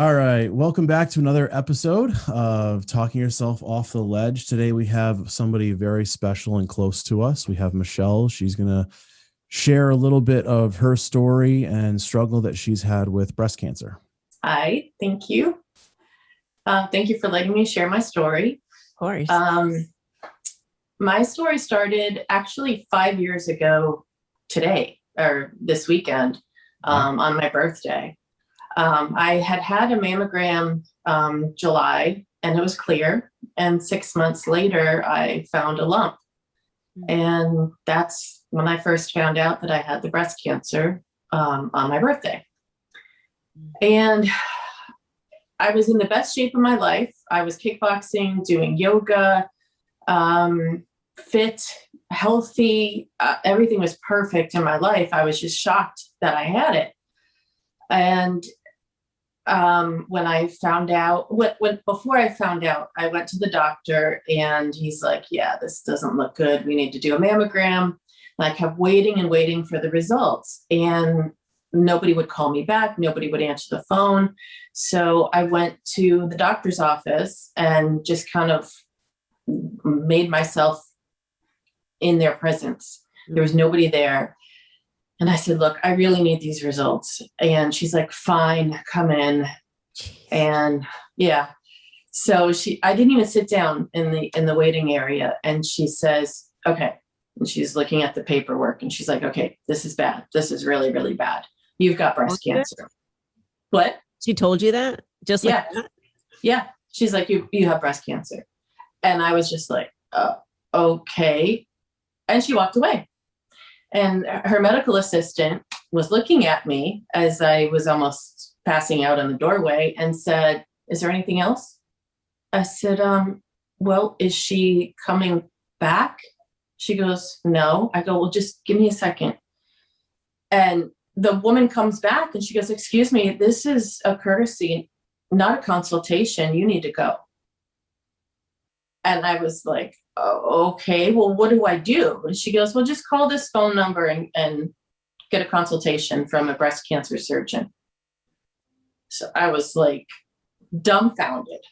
All right. Welcome back to another episode of Talking Yourself Off the Ledge. Today we have somebody very special and close to us. We have Michele. She's going to share a little bit of her story and struggle that she's had with breast cancer. Hi, thank you. Thank you for letting me share my story. Of course. My story started actually 5 years ago today, or this weekend, on my birthday. I had a mammogram July, and it was clear. And 6 months later, I found a lump. And that's when I first found out that I had the breast cancer on my birthday. And I was in the best shape of my life. I was kickboxing, doing yoga, fit, healthy. Everything was perfect in my life. I was just shocked that I had it. And when I found out, before I found out, I went to the doctor and he's like, yeah, this doesn't look good. We need to do a mammogram. And I kept waiting and waiting for the results. And nobody would call me back. Nobody would answer the phone. So I went to the doctor's office and just kind of made myself in their presence. There was nobody there. And I said, look, I really need these results. And she's like, fine, come in. And yeah. So I didn't even sit down in the waiting area. And she says, okay. And she's looking at the paperwork and she's like, okay, this is bad. This is really, really bad. You've got breast cancer. What? She told you that? Just like that? Yeah. She's like, you have breast cancer. And I was just like, okay. And she walked away. And her medical assistant was looking at me as I was almost passing out in the doorway and said, is there anything else? I said, well, is she coming back? She goes, no. I go, well, just give me a second. And the woman comes back and she goes, excuse me, this is a courtesy, not a consultation. You need to go. And I was like, oh, okay, well, what do I do? And she goes, well, just call this phone number and get a consultation from a breast cancer surgeon. So I was like dumbfounded.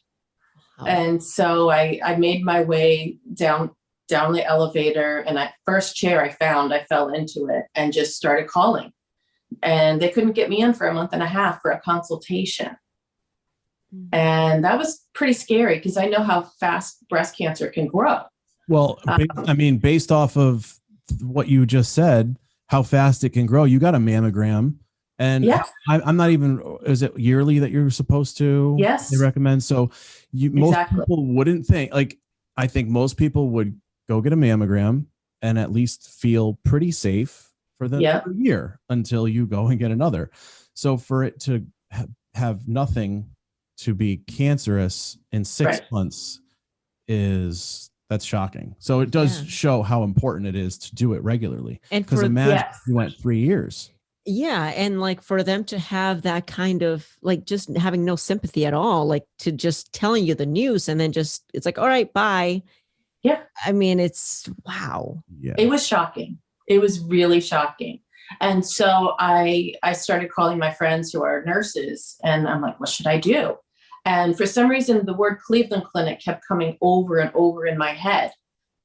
Oh. And so I made my way down the elevator, and that first chair I found, I fell into it and just started calling. And they couldn't get me in for a month and a half for a consultation. And that was pretty scary because I know how fast breast cancer can grow. Well, I mean, based off of what you just said, how fast it can grow, you got a mammogram. And yeah. I'm not even, is it yearly that you're supposed to? Yes. They recommend. So most people wouldn't think, like, I think most people would go get a mammogram and at least feel pretty safe for the year until you go and get another. So for it to have nothing to be cancerous in 6 months that's shocking. So it does show how important it is to do it regularly. And because imagine if you went 3 years. Yeah. And like for them to have that kind of like just having no sympathy at all, like to just telling you the news and then just, it's like, all right, bye. Yeah. I mean, it's wow. Yeah. It was shocking. It was really shocking. And so I started calling my friends who are nurses and I'm like, what should I do? And for some reason, the word Cleveland Clinic kept coming over and over in my head.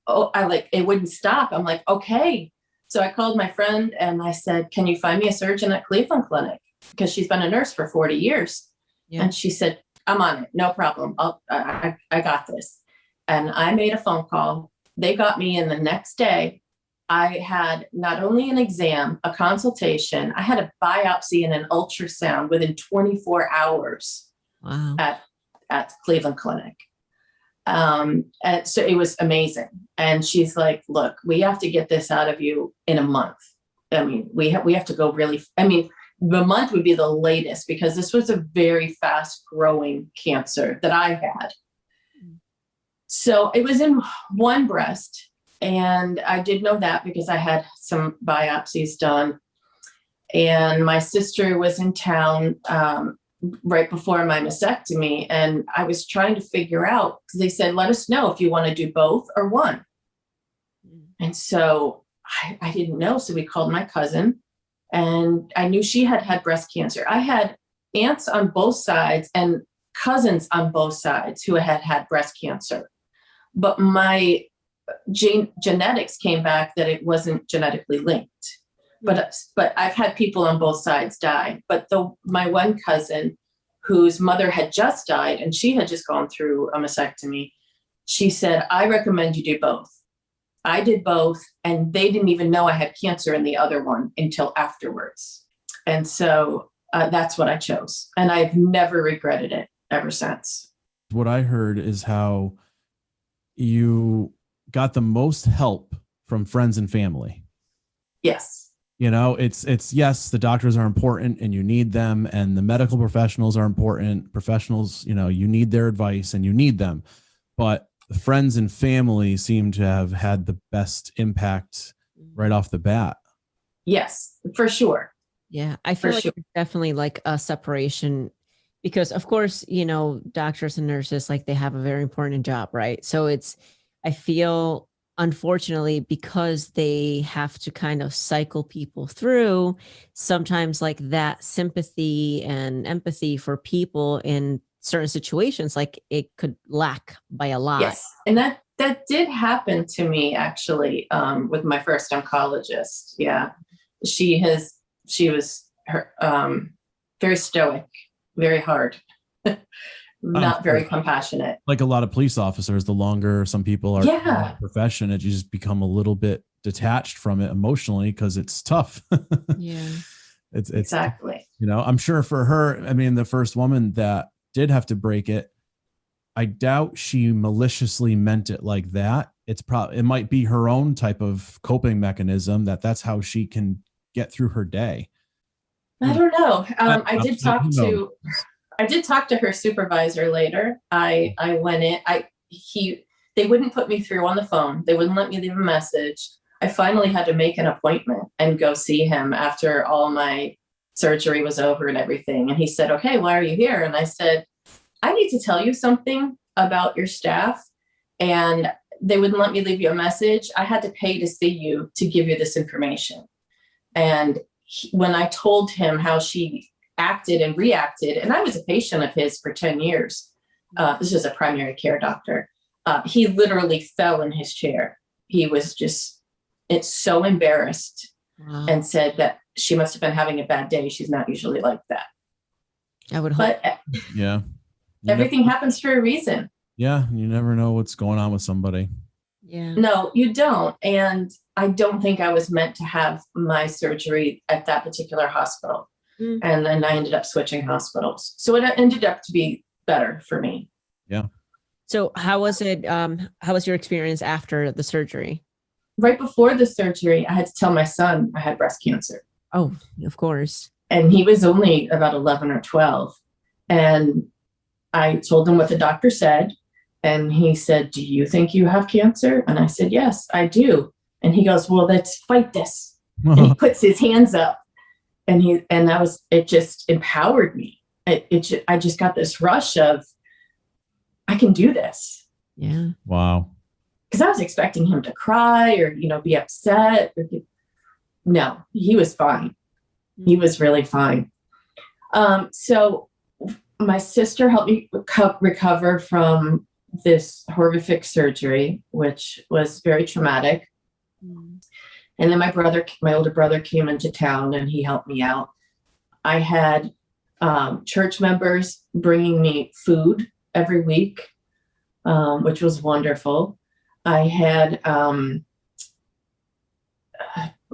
Oh, it wouldn't stop. I'm like, okay. So I called my friend and I said, can you find me a surgeon at Cleveland Clinic? Because she's been a nurse for 40 years. Yeah. And she said, I'm on it. No problem. I got this. And I made a phone call. They got me in the next day. I had not only an exam, a consultation, I had a biopsy and an ultrasound within 24 hours. Wow. At Cleveland Clinic. And so it was amazing. And she's like, look, we have to get this out of you in a month. I mean, we have to go really, the month would be the latest because this was a very fast growing cancer that I had. So it was in one breast. And I did know that because I had some biopsies done. And my sister was in town right before my mastectomy. And I was trying to figure out, because they said, let us know if you want to do both or one. And so I didn't know. So we called my cousin and I knew she had breast cancer. I had aunts on both sides and cousins on both sides who had breast cancer. But my genetics came back that it wasn't genetically linked. But I've had people on both sides die. But my one cousin, whose mother had just died and she had just gone through a mastectomy, she said, I recommend you do both. I did both, and they didn't even know I had cancer in the other one until afterwards. And so that's what I chose. And I've never regretted it ever since. What I heard is how you got the most help from friends and family. Yes. You know, it's yes, the doctors are important and you need them, and the medical professionals are important. Professionals, you know, you need their advice and you need them. But the friends and family seem to have had the best impact right off the bat. Yes, for sure. Yeah, I feel like it's definitely like a separation, because of course, you know, doctors and nurses, like they have a very important job, right? So I feel, unfortunately, because they have to kind of cycle people through, sometimes like that sympathy and empathy for people in certain situations, like it could lack by a lot. Yes. And that did happen to me actually, with my first oncologist. Yeah. She was very stoic, very hard, not very compassionate. Like a lot of police officers, the longer some people are in the profession, you just become a little bit detached from it emotionally because it's tough. Yeah. It's exactly. You know, I'm sure for her, I mean, the first woman that did have to break it, I doubt she maliciously meant it like that. It might be her own type of coping mechanism that's how she can get through her day. I don't know. I did talk to her supervisor later. I went in, they wouldn't put me through on the phone. They wouldn't let me leave a message. I finally had to make an appointment and go see him after all my surgery was over and everything. And he said, okay, why are you here? And I said, I need to tell you something about your staff. And they wouldn't let me leave you a message. I had to pay to see you to give you this information. And when I told him how she acted and reacted, and I was a patient of his for 10 years. This is a primary care doctor. He literally fell in his chair. He was it's so embarrassed. Wow. And said that she must have been having a bad day. She's not usually like that. I would hope. But yeah, everything happens for a reason. Yeah. You never know what's going on with somebody. Yeah. No, you don't. And I don't think I was meant to have my surgery at that particular hospital. Mm. And then I ended up switching hospitals. So it ended up to be better for me. Yeah. So how was it? How was your experience after the surgery? Right before the surgery, I had to tell my son I had breast cancer. Oh, of course. And he was only about 11 or 12. And I told him what the doctor said. And he said, do you think you have cancer? And I said, yes, I do. And he goes, well, let's fight this. And he puts his hands up. And it just empowered me. I just got this rush of, I can do this. Yeah. Wow. Because I was expecting him to cry or, be upset. No, he was fine. He was really fine. So my sister helped me recover from this horrific surgery, which was very traumatic. Mm. And then my older brother came into town and he helped me out. I had church members bringing me food every week, which was wonderful. I had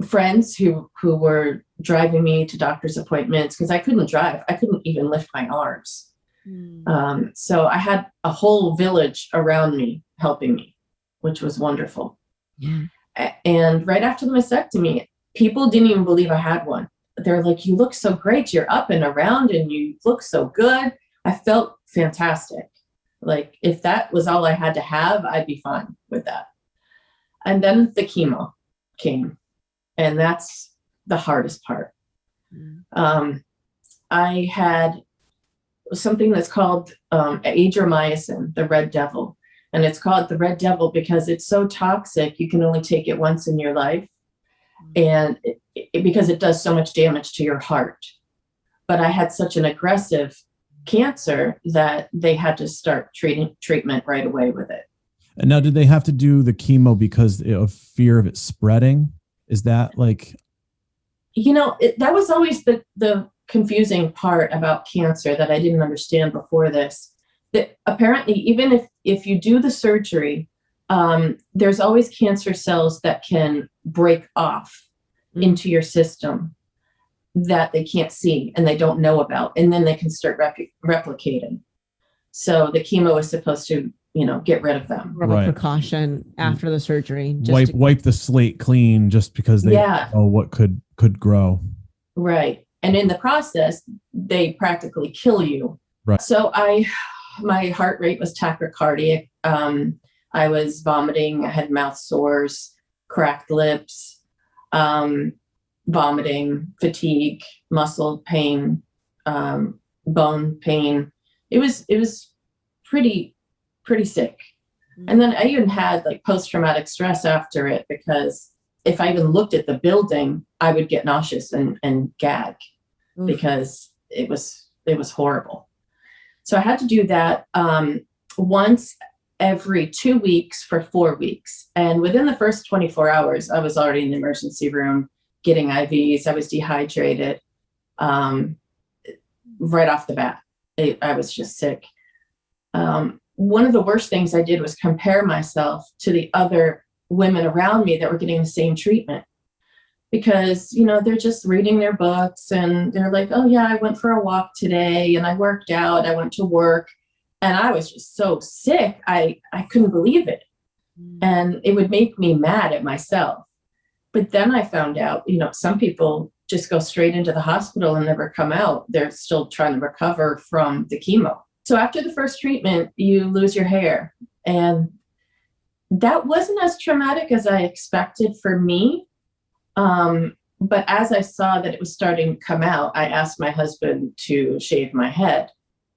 friends who were driving me to doctor's appointments because I couldn't drive. I couldn't even lift my arms. Mm. So I had a whole village around me helping me, which was wonderful. Yeah. And right after the mastectomy, people didn't even believe I had one. They're like, you look so great. You're up and around and you look so good. I felt fantastic. Like if that was all I had to have, I'd be fine with that. And then the chemo came, and that's the hardest part. Mm. I had something that's called adriamycin, the red devil. And it's called the red devil because it's so toxic, you can only take it once in your life. And because it does so much damage to your heart. but I had such an aggressive cancer that they had to start treatment right away with it. And now, did they have to do the chemo because of fear of it spreading? Is that like, that was always the confusing part about cancer that I didn't understand before this, that apparently even if you do the surgery, there's always cancer cells that can break off into your system that they can't see and they don't know about, and then they can start replicating. So the chemo is supposed to, get rid of them. Right. Precaution after the surgery. Wipe the slate clean, just because they know what could grow. Right. And in the process, they practically kill you. Right. So my heart rate was tachycardic. I was vomiting. I had mouth sores, cracked lips, vomiting, fatigue, muscle pain, bone pain. It was pretty sick. And then I even had like post-traumatic stress after it, because if I even looked at the building, I would get nauseous and gag because it was horrible. So I had to do that once every 2 weeks for 4 weeks. And within the first 24 hours, I was already in the emergency room getting IVs. I was dehydrated right off the bat. I was just sick. One of the worst things I did was compare myself to the other women around me that were getting the same treatment, because, they're just reading their books and they're like, oh yeah, I went for a walk today and I worked out, I went to work, and I was just so sick. I couldn't believe it. And it would make me mad at myself. But then I found out, some people just go straight into the hospital and never come out. They're still trying to recover from the chemo. So after the first treatment, you lose your hair. And that wasn't as traumatic as I expected for me. But as I saw that it was starting to come out, I asked my husband to shave my head,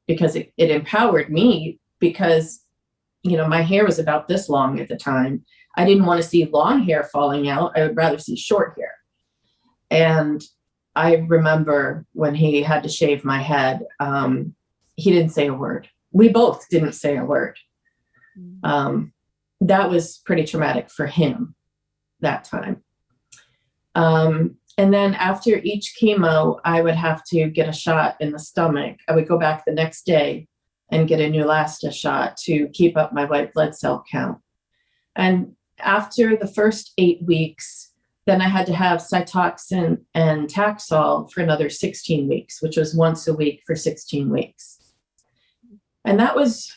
because it empowered me, because, my hair was about this long at the time. I didn't want to see long hair falling out. I would rather see short hair. And I remember when he had to shave my head, he didn't say a word. We both didn't say a word. That was pretty traumatic for him that time. And then after each chemo, I would have to get a shot in the stomach. I would go back the next day and get a Neulasta shot to keep up my white blood cell count. And after the first 8 weeks, then I had to have Cytoxan and Taxol for another 16 weeks, which was once a week for 16 weeks. And that was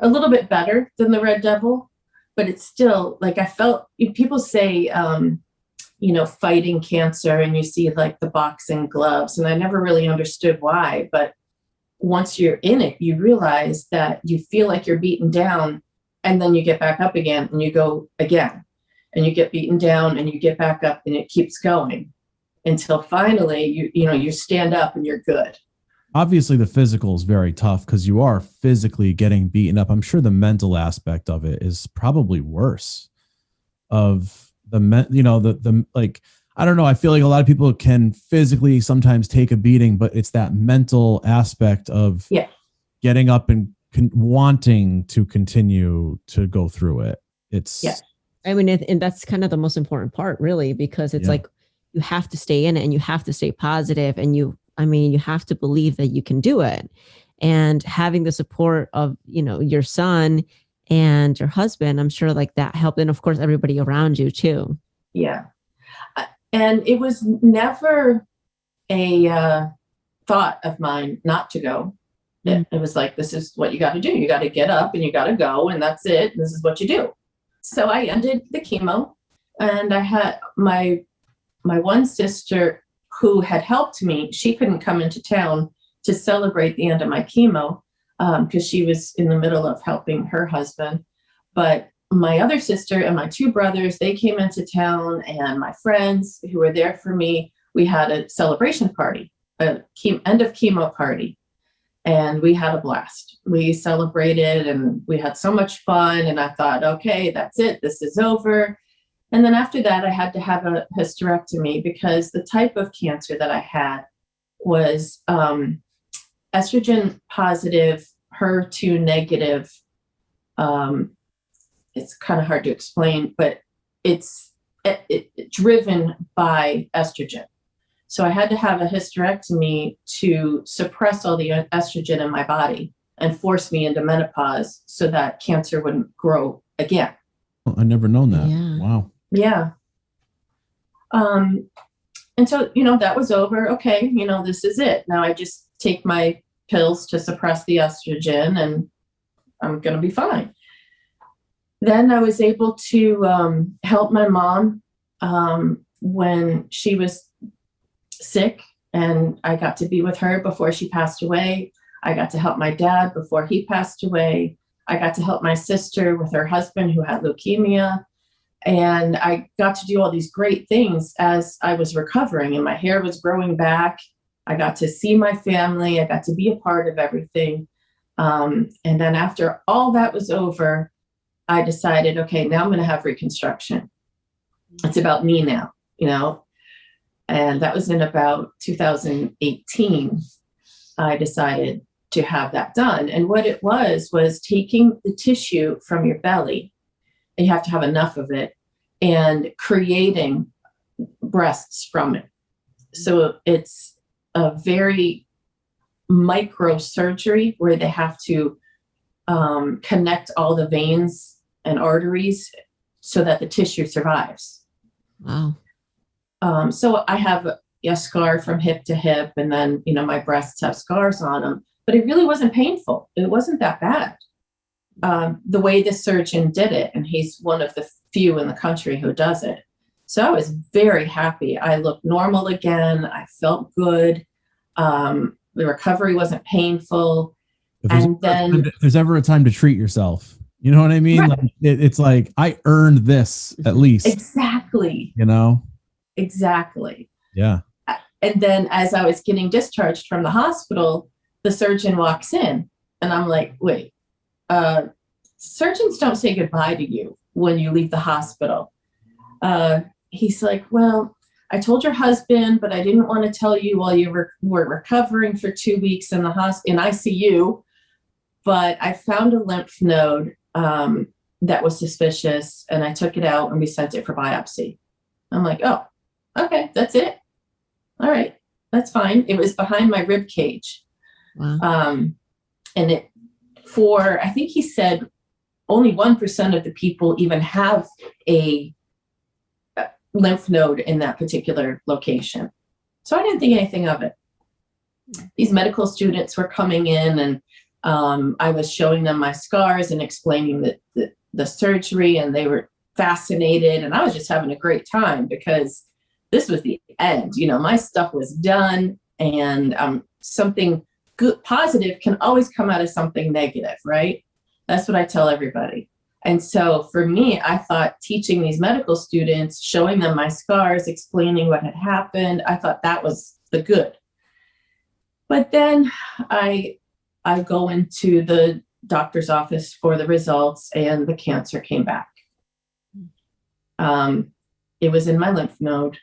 a little bit better than the Red Devil, but it's still like, I felt, people say, fighting cancer, and you see like the boxing gloves, and I never really understood why, but once you're in it, you realize that you feel like you're beaten down, and then you get back up again and you go again, and you get beaten down and you get back up, and it keeps going until finally you stand up and you're good. Obviously the physical is very tough because you are physically getting beaten up. I'm sure the mental aspect of it is probably worse. Of like, I don't know. I feel like a lot of people can physically sometimes take a beating, but it's that mental aspect of getting up and wanting to continue to go through it. I mean, and that's kind of the most important part, really, because it's like you have to stay in it and you have to stay positive, and you have to believe that you can do it. And having the support of, your son and your husband, I'm sure like that helped. And of course, everybody around you too. Yeah. And it was never a thought of mine not to go. It was like, this is what you got to do. You got to get up and you got to go, and that's it. This is what you do. So I ended the chemo, and I had my one sister who had helped me. She couldn't come into town to celebrate the end of my chemo because she was in the middle of helping her husband. But my other sister and my 2 brothers, they came into town, and my friends who were there for me, we had a celebration party, end of chemo party. And we had a blast. We celebrated and we had so much fun. And I thought, okay, that's it. This is over. And then after that, I had to have a hysterectomy because the type of cancer that I had was estrogen positive, HER2 negative. It's kind of hard to explain, but it's driven by estrogen. So I had to have a hysterectomy to suppress all the estrogen in my body and force me into menopause so that cancer wouldn't grow again. Oh, I never known that. Yeah. Wow. Yeah. And so, that was over. Okay, this is it. Now I just take my pills to suppress the estrogen and I'm going to be fine. Then I was able to help my mom when she was sick, and I got to be with her before she passed away. I got to help my dad before he passed away. I got to help my sister with her husband who had leukemia. And I got to do all these great things as I was recovering, and my hair was growing back. I got to see my family. I got to be a part of everything. And then after all that was over, I decided, okay, now I'm going to have reconstruction. It's about me now, and that was in about 2018. I decided to have that done. And what it was taking the tissue from your belly, and you have to have enough of it, and creating breasts from it. So it's a very micro surgery where they have to connect all the veins and arteries so that the tissue survives. Wow. So I have a scar from hip to hip, and then, my breasts have scars on them, but it really wasn't painful. It wasn't that bad. The way the surgeon did it, and he's one of the few in the country who does it. So I was very happy. I looked normal again. I felt good. The recovery wasn't painful. And then there's ever a time to treat yourself. You know what I mean? Right. Like, it's like, I earned this at least. Exactly. Exactly. Yeah. And then as I was getting discharged from the hospital, the surgeon walks in, and I'm like, wait, surgeons don't say goodbye to you when you leave the hospital. He's like, well, I told your husband, but I didn't want to tell you while you were recovering for 2 weeks in the in ICU. But I found a lymph node that was suspicious, and I took it out and we sent it for biopsy. I'm like, oh, okay, that's it. All right, that's fine. It was behind my rib cage. Wow. And I think he said only 1% of the people even have a lymph node in that particular location. So I didn't think anything of it. These medical students were coming in, and I was showing them my scars and explaining the surgery, and they were fascinated, and I was just having a great time because this was the end. My stuff was done, and something good, positive can always come out of something negative, right? That's what I tell everybody. And so for me, I thought teaching these medical students, showing them my scars, explaining what had happened, I thought that was the good. But then I go into the doctor's office for the results, and the cancer came back. It was in my lymph node.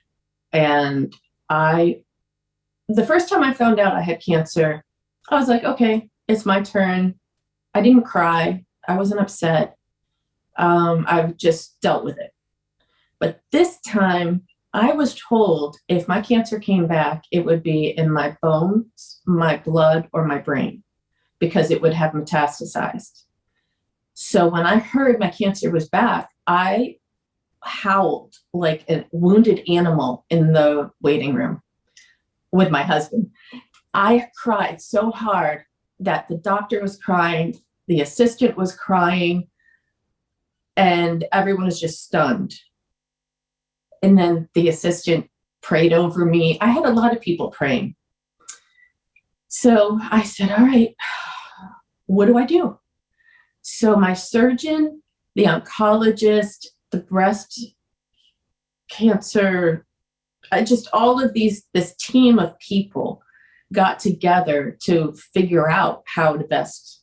And the first time I found out I had cancer, I was like, okay, it's my turn. I didn't cry. I wasn't upset. I've just dealt with it. But this time I was told if my cancer came back, it would be in my bones, my blood, or my brain, because it would have metastasized. So when I heard my cancer was back, I howled like a wounded animal in the waiting room with my husband. I cried so hard that the doctor was crying, the assistant was crying, and everyone was just stunned. And then the assistant prayed over me. I had a lot of people praying. So I said, all right, what do I do? So my surgeon, the oncologist, the breast cancer, just all of this team of people got together to figure out how to best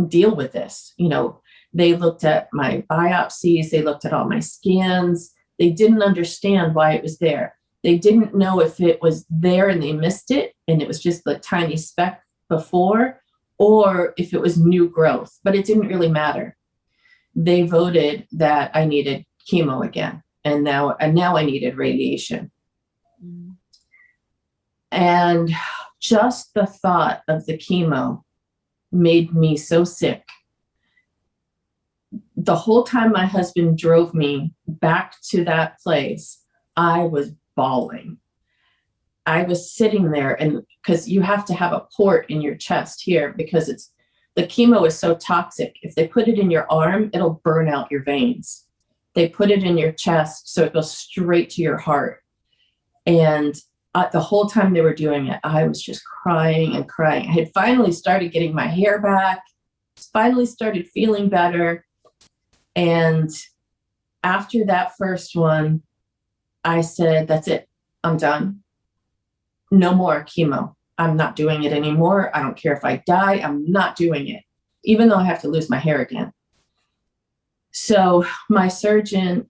deal with this. They looked at my biopsies, they looked at all my scans. They didn't understand why it was there. They didn't know if it was there and they missed it and it was just the tiny speck before, or if it was new growth, but it didn't really matter. They voted that I needed chemo again, and now I needed radiation. Mm. And just the thought of the chemo made me so sick. The whole time my husband drove me back to that place, I was bawling. I was sitting there, and because you have to have a port in your chest here, because the chemo is so toxic. If they put it in your arm, it'll burn out your veins. They put it in your chest, so it goes straight to your heart. And the whole time they were doing it, I was just crying and crying. I had finally started getting my hair back, finally started feeling better. And after that first one, I said, that's it. I'm done. No more chemo. I'm not doing it anymore. I don't care if I die. I'm not doing it, even though I have to lose my hair again. So my oncologist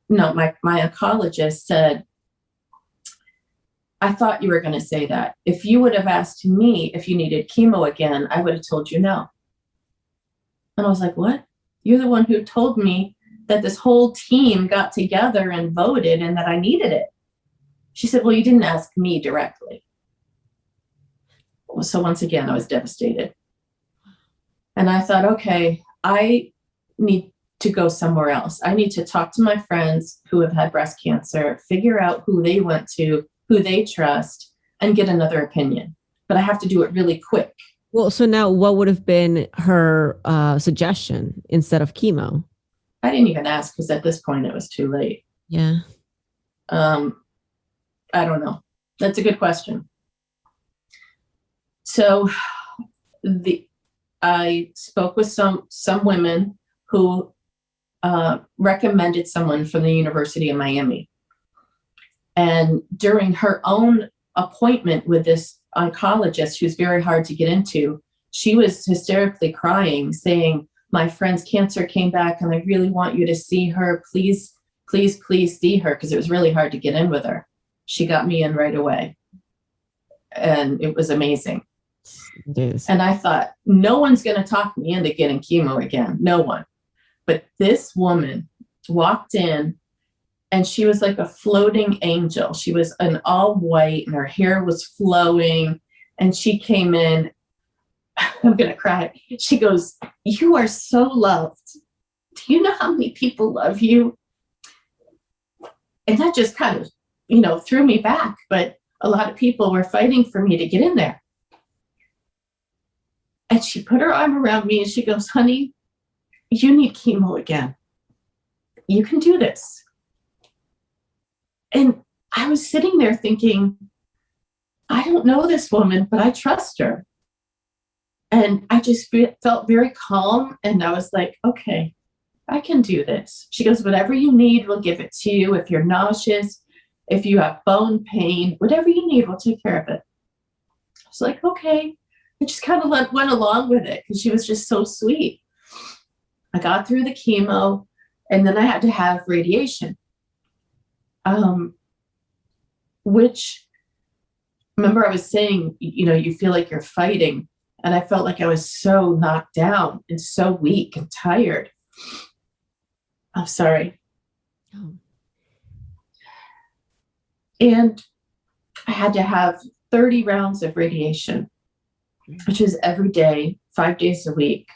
said, I thought you were going to say that. If you would have asked me if you needed chemo again, I would have told you no. And I was like, what? You're the one who told me that this whole team got together and voted and that I needed it. She said, well, you didn't ask me directly. So once again, I was devastated. And I thought, okay, I need to go somewhere else. I need to talk to my friends who have had breast cancer, figure out who they went to, who they trust, and get another opinion. But I have to do it really quick. Well, so now what would have been her suggestion instead of chemo? I didn't even ask, because at this point it was too late. Yeah. I don't know. That's a good question. So I spoke with some women who recommended someone from the University of Miami. And during her own appointment with this oncologist, who's very hard to get into, she was hysterically crying, saying, my friend's cancer came back and I really want you to see her. Please, please, please see her, because it was really hard to get in with her. She got me in right away. And it was amazing. And I thought, no one's going to talk me into getting chemo again. No one. But this woman walked in, and she was like a floating angel. She was an all white and her hair was flowing. And she came in. I'm going to cry. She goes, you are so loved. Do you know how many people love you? And that just kind of, threw me back. But a lot of people were fighting for me to get in there. And she put her arm around me and she goes, honey, you need chemo again. You can do this. And I was sitting there thinking, I don't know this woman, but I trust her. And I just felt very calm. And I was like, okay, I can do this. She goes, whatever you need, we'll give it to you. If you're nauseous, if you have bone pain, whatever you need, we'll take care of it. I was like, okay. I just kind of went along with it because she was just so sweet. I got through the chemo, and then I had to have radiation, which, remember I was saying, you feel like you're fighting. And I felt like I was so knocked down and so weak and tired. I'm sorry. Oh. And I had to have 30 rounds of radiation, which is every day, 5 days a week.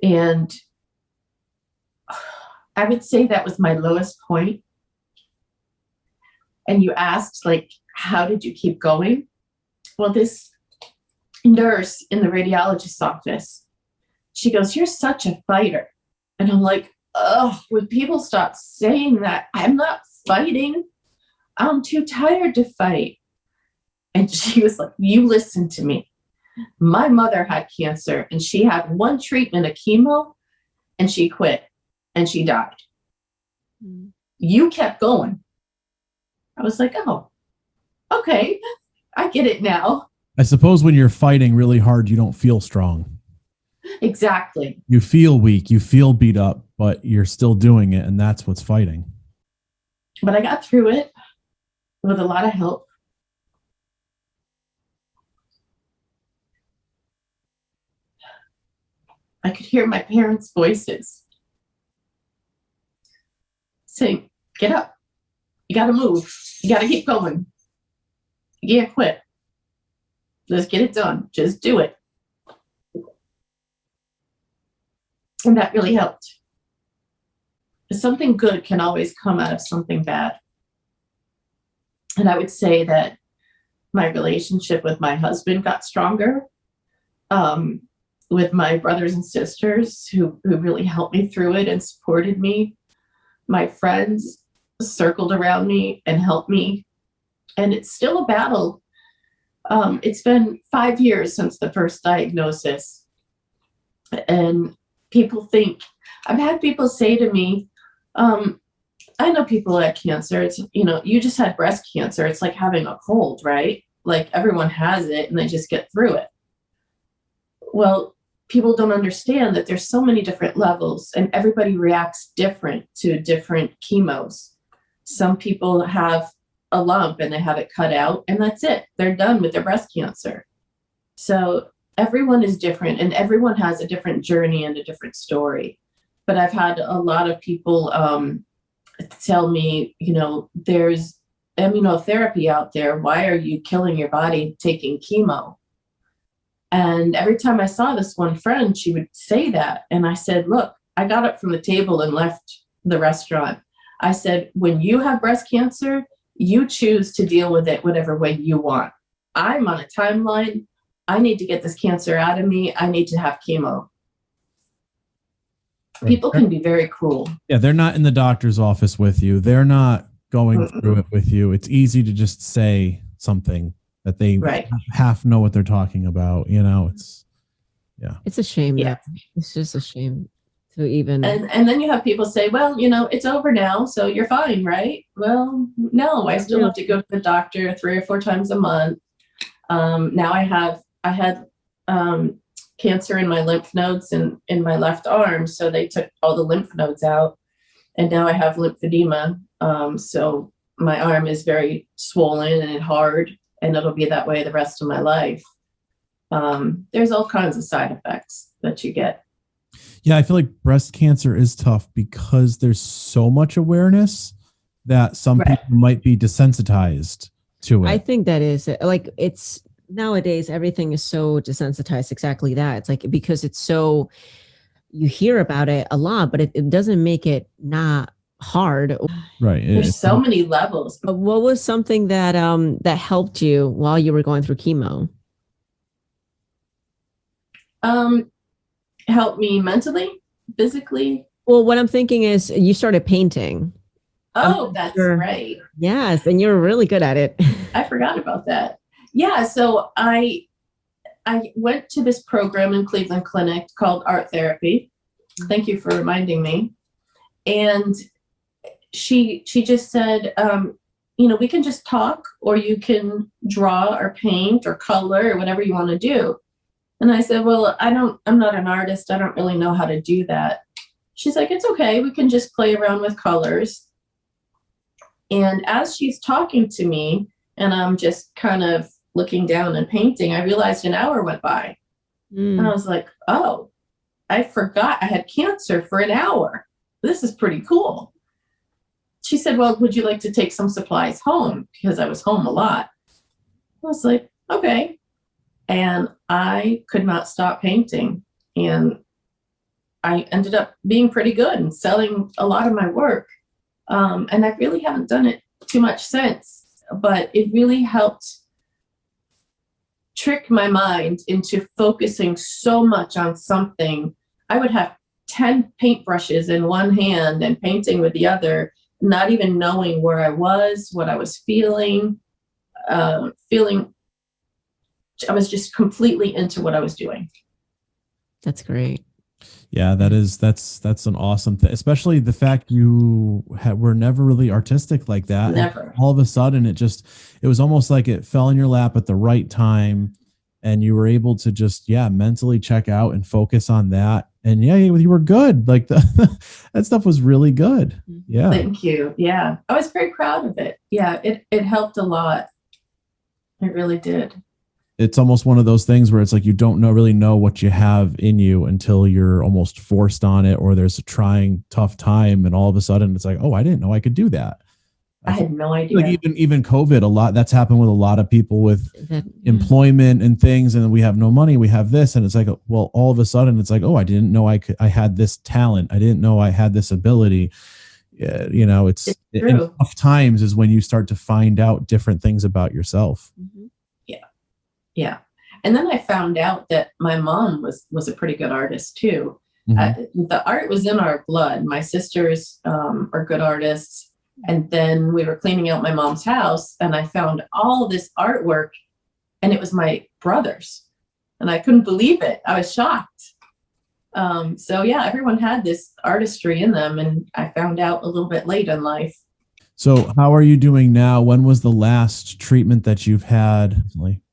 And I would say that was my lowest point. And you asked, how did you keep going? Well, this nurse in the radiologist's office, she goes, you're such a fighter. And I'm like, oh, would people stop saying that? I'm not fighting. I'm too tired to fight. And she was like, you listen to me. My mother had cancer and she had one treatment of chemo and she quit and she died. Mm. You kept going. I was like, oh, okay, I get it now. I suppose when you're fighting really hard, you don't feel strong. Exactly. You feel weak, you feel beat up, but you're still doing it. And that's what's fighting. But I got through it. with a lot of help. I could hear my parents' voices saying, get up, you got to move, you got to keep going, you can't quit, let's get it done, just do it. And that really helped. Something good can always come out of something bad. And I would say that my relationship with my husband got stronger, with my brothers and sisters who really helped me through it and supported me. My friends circled around me and helped me. And it's still a battle. It's been 5 years since the first diagnosis. And people think, I've had people say to me, I know people who had cancer. It's, you just had breast cancer. It's like having a cold, right? Like everyone has it and they just get through it. Well, people don't understand that there's so many different levels and everybody reacts different to different chemos. Some people have a lump and they have it cut out and that's it. They're done with their breast cancer. So everyone is different and everyone has a different journey and a different story. But I've had a lot of people tell me, there's immunotherapy out there. Why are you killing your body taking chemo? And every time I saw this one friend, she would say that. And I said, look, I got up from the table and left the restaurant. I said, when you have breast cancer, you choose to deal with it whatever way you want. I'm on a timeline. I need to get this cancer out of me. I need to have chemo. People can be very cruel. Yeah, they're not in the doctor's office with you. They're not going through it with you. It's easy to just say something that they half know what they're talking about. It's a shame. Yeah, it's just a shame to even. And then you have people say, well, it's over now, so you're fine, right? Well, no, I still have to go to the doctor 3 or 4 times a month. Now I had cancer in my lymph nodes and in my left arm, so they took all the lymph nodes out, and now I have lymphedema. So my arm is very swollen and hard, and it'll be that way the rest of my life. There's all kinds of side effects that you get. Yeah, I feel like breast cancer is tough because there's so much awareness that some people might be desensitized to it. I think that is like, it's nowadays everything is so desensitized. Exactly that. It's like, because it's so, you hear about it a lot, but it doesn't make it not hard. Right. There's so many levels. But what was something that that helped you while you were going through chemo? Helped me mentally, physically. Well, what I'm thinking is you started painting. Oh, that's right. Yes, and you're really good at it. I forgot about that. Yeah, so I went to this program in Cleveland Clinic called Art Therapy. Thank you for reminding me. And she just said, we can just talk, or you can draw or paint or color or whatever you want to do. And I said, well, I'm not an artist. I don't really know how to do that. She's like, it's okay. We can just play around with colors. And as she's talking to me and I'm just kind of looking down and painting, I realized an hour went by. And I was like, oh, I forgot I had cancer for an hour. This is pretty cool. She said, well, would you like to take some supplies home? Because I was home a lot. I was like, okay. And I could not stop painting. And I ended up being pretty good and selling a lot of my work. And I really haven't done it too much since, but it really helped trick my mind into focusing so much on something. I would have 10 paintbrushes in one hand and painting with the other, not even knowing where I was, what I was feeling. I was just completely into what I was doing. That's great. Yeah, that's an awesome thing, especially the fact you were never really artistic like that. Never. All of a sudden, it was almost like it fell in your lap at the right time, and you were able to just mentally check out and focus on that, and yeah, you were good. Like that stuff was really good. Yeah. Thank you. Yeah. I was very proud of it. Yeah. It helped a lot. It really did. It's almost one of those things where it's like you don't really know what you have in you until you're almost forced on it, or there's a trying, tough time, and all of a sudden it's like, oh, I didn't know I could do that. I had no idea. Like even COVID, a lot that's happened with a lot of people with employment and things, and we have no money, we have this, and it's like, well, all of a sudden it's like, oh, I didn't know I had this talent, I didn't know I had this ability. You know, it's in tough times is when you start to find out different things about yourself. Yeah. And then I found out that my mom was a pretty good artist too. The art was in our blood. My sisters are good artists. And then we were cleaning out my mom's house, and I found all this artwork, and it was my brother's, and I couldn't believe it. I was shocked. So yeah, everyone had this artistry in them, and I found out a little bit late in life. So how are you doing now? When was the last treatment that you've had?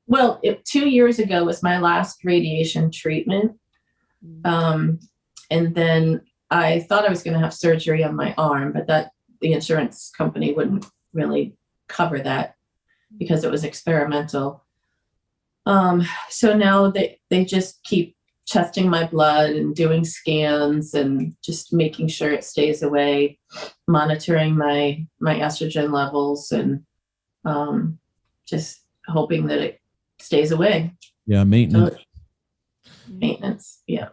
Well, 2 years ago was my last radiation treatment. And then I thought I was going to have surgery on my arm, but the insurance company wouldn't really cover that because it was experimental. So now they just keep testing my blood and doing scans and just making sure it stays away, monitoring my estrogen levels, and just hoping that it stays away. Yeah, maintenance. Maintenance, yeah.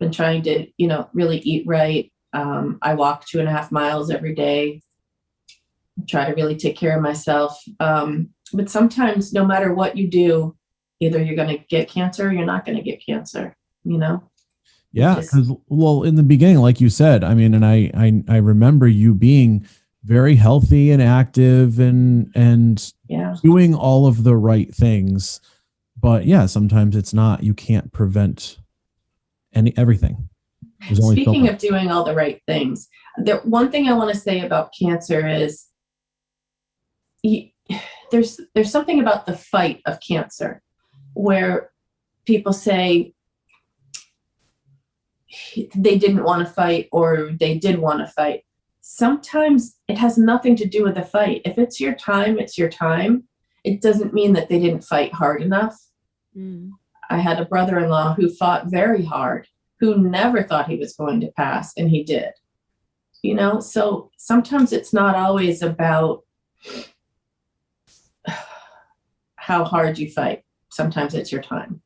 Been trying to, really eat right. I walk 2.5 miles every day. Try to really take care of myself. But sometimes, no matter what you do, either you're going to get cancer or you're not going to get cancer, Yeah, because, well, in the beginning, like you said, I mean, and I remember you being very healthy and active and doing all of the right things. But yeah, sometimes it's not, you can't prevent everything. Speaking of doing all the right things, the one thing I want to say about cancer is there's something about the fight of cancer where people say they didn't want to fight or they did want to fight. Sometimes it has nothing to do with the fight. If it's your time, it's your time. It doesn't mean that they didn't fight hard enough. I had a brother-in-law who fought very hard, who never thought he was going to pass, and he did. So sometimes it's not always about how hard you fight. Sometimes it's your time.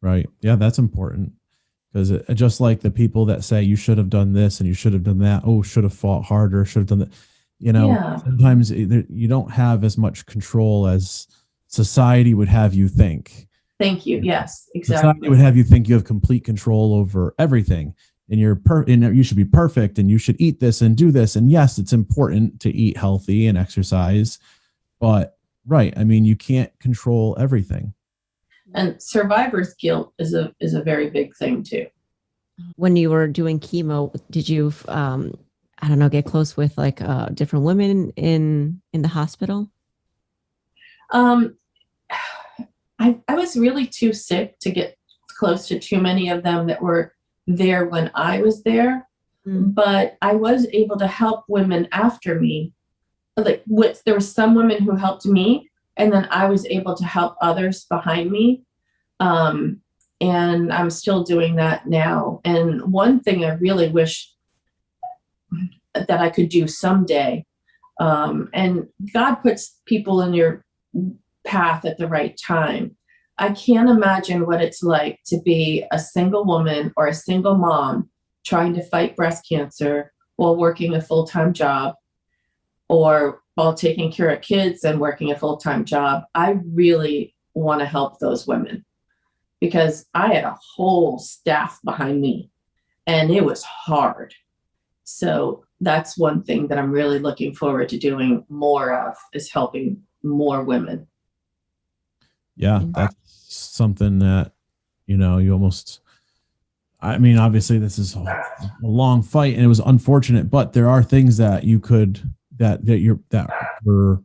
Right. Yeah, that's important. Because just like the people that say you should have done this and you should have done that, should have fought harder, should have done that. Sometimes you don't have as much control as society would have you think. Thank you. Yes, exactly. Society would have you think you have complete control over everything, and you should be perfect, and you should eat this and do this. And yes, it's important to eat healthy and exercise, but right, I mean, you can't control everything. And survivor's guilt is a very big thing too. When you were doing chemo, did you, get close with like different women in the hospital? I was really too sick to get close to too many of them that were there when I was there, but I was able to help women after me. There were some women who helped me, and then I was able to help others behind me. And I'm still doing that now. And one thing I really wish that I could do someday, and God puts people in your path at the right time. I can't imagine what it's like to be a single woman or a single mom trying to fight breast cancer while working a full-time job, or while taking care of kids and working a full-time job. I really want to help those women because I had a whole staff behind me and it was hard. So that's one thing that I'm really looking forward to doing more of, is helping more women. Yeah, that's something that, you almost, I mean, obviously this is a long fight and it was unfortunate, but there are things that you could, that were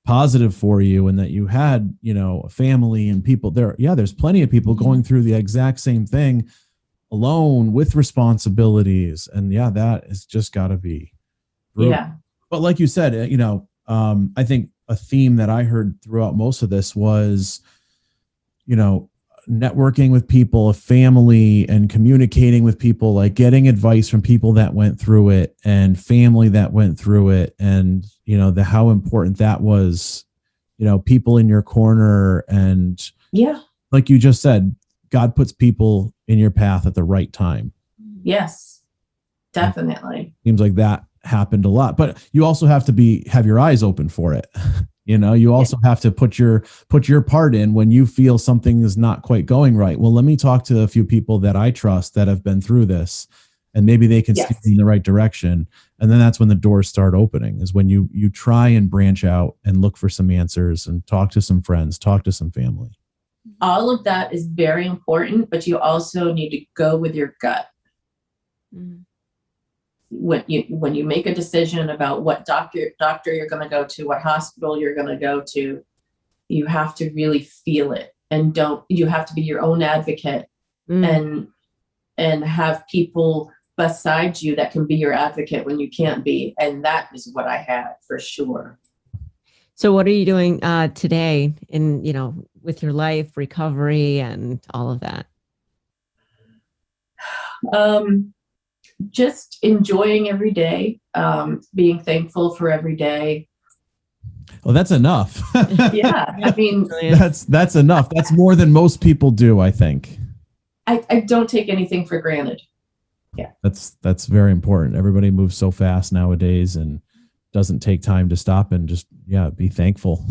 positive for you, and that you had, a family and people there. Yeah, there's plenty of people going through the exact same thing. alone with responsibilities. And yeah, that is just got to be brutal. Yeah. But like you said, I think a theme that I heard throughout most of this was, networking with people, a family, and communicating with people, like getting advice from people that went through it and family that went through it. And, how important that was, people in your corner. And yeah, like you just said, God puts people in your path at the right time. Yes, definitely. Seems like that happened a lot, but you also have to have your eyes open for it. You also have to put your part in when you feel something is not quite going right. Well, let me talk to a few people that I trust that have been through this, and maybe they can steer me in the right direction. And then that's when the doors start opening, is when you try and branch out and look for some answers and talk to some friends, talk to some family. All of that is very important, but you also need to go with your gut. Mm-hmm. When you make a decision about what doctor you're going to go to, what hospital you're going to go to, you have to really feel it, and you have to be your own advocate and have people beside you that can be your advocate when you can't be. And that is what I had for sure. So what are you doing today in, with your life, recovery, and all of that? Just enjoying every day, being thankful for every day. Well, that's enough. Yeah. I mean, that's enough. That's more than most people do, I think. I don't take anything for granted. Yeah. That's very important. Everybody moves so fast nowadays and doesn't take time to stop and just, be thankful.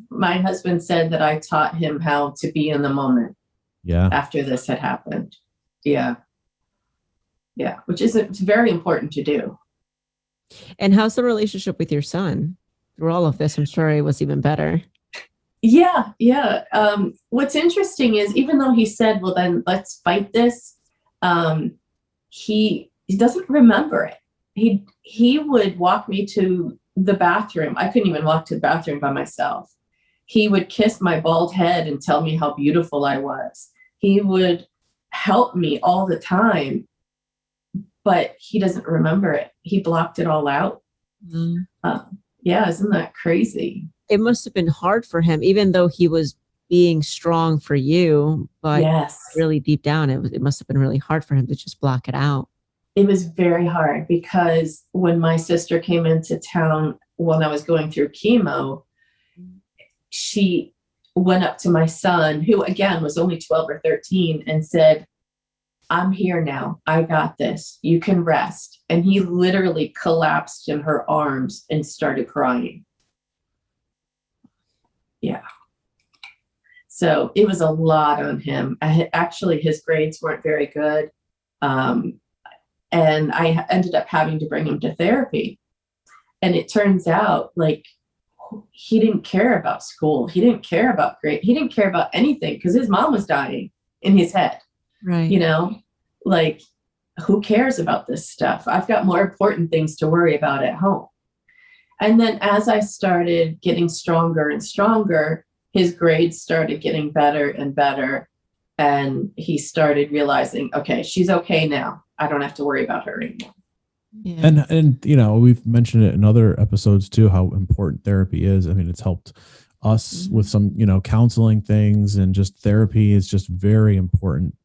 My husband said that I taught him how to be in the moment. Yeah. After this had happened. Yeah. Yeah. Which is it's very important to do. And how's the relationship with your son through all of this? I'm sure it was even better. Yeah. Yeah. What's interesting is, even though he said, well, then let's fight this, he doesn't remember it. He would walk me to the bathroom. I couldn't even walk to the bathroom by myself. He would kiss my bald head and tell me how beautiful I was. He would help me all the time, but he doesn't remember it. He blocked it all out. Yeah, isn't that crazy? It must have been hard for him, even though he was being strong for you, but really deep down, it must have been really hard for him to just block it out. It was very hard, because when my sister came into town when I was going through chemo, she went up to my son, who again was only 12 or 13, and said, I'm here now. I got this. You can rest. And he literally collapsed in her arms and started crying. Yeah. So it was a lot on him. Actually, his grades weren't very good. And I ended up having to bring him to therapy. And it turns out, like, he didn't care about school. He didn't care about grade. He didn't care about anything, because his mom was dying in his head. Right. Like, who cares about this stuff? I've got more important things to worry about at home. And then as I started getting stronger and stronger, his grades started getting better and better. And he started realizing, okay, she's okay now. I don't have to worry about her anymore. Yeah. And we've mentioned it in other episodes too, how important therapy is. I mean, it's helped us with some, counseling things, and just therapy is just very important.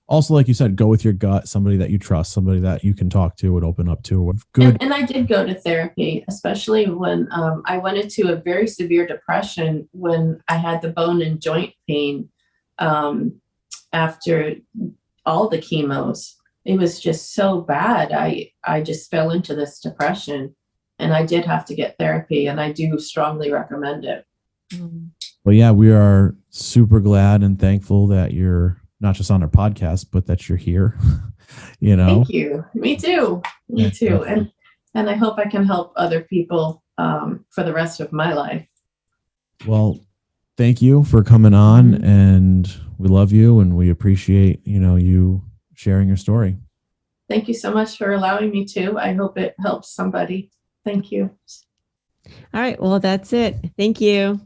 Also, like you said, go with your gut, somebody that you trust, somebody that you can talk to and open up to. Good. And I did go to therapy, especially when I went into a very severe depression when I had the bone and joint pain after all the chemos. It was just so bad. I just fell into this depression, and I did have to get therapy, and I do strongly recommend it. Well, yeah, we are super glad and thankful that you're not just on our podcast, but that you're here. Thank you. Me too. Me too. And I hope I can help other people for the rest of my life. Well, thank you for coming on, and we love you, and we appreciate, you sharing your story. Thank you so much for allowing me to. I hope it helps somebody. Thank you. All right. Well, that's it. Thank you.